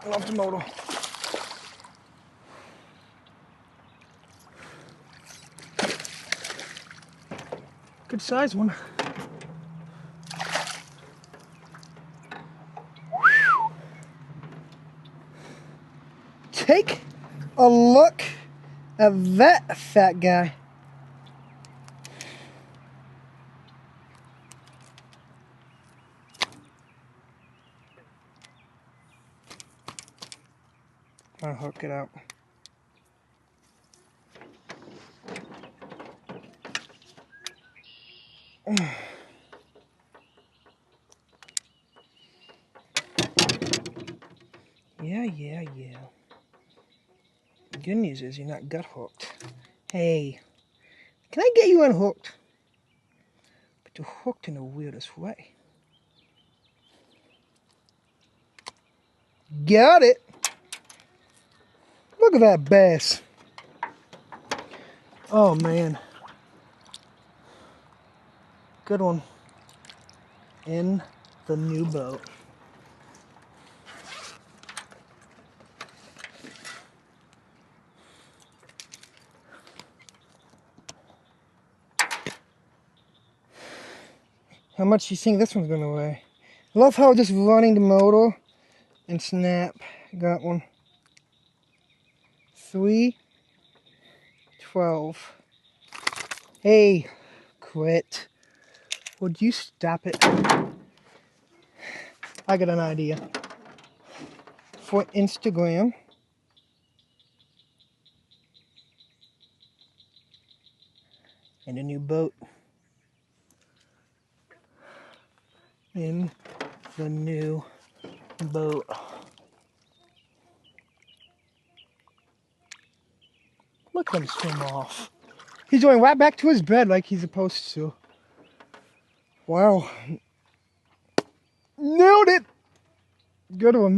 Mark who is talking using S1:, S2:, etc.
S1: Love the motor. Good size one. Take a look at that fat guy. I'll hook it out. Yeah. Good news is you're not gut hooked. Hey, can I get you unhooked? But you're hooked in the weirdest way. Got it. Look at that bass. Oh man. Good one. In the new boat. How much do you think this one's gonna weigh? I love how just running the motor and snap. Got one. 312. Hey, quit. Would you stop it? I got an idea. For Instagram, and a new boat. In the new boat. Look at him swim off. He's going right back to his bed like he's supposed to. Wow. Nailed it! Good one.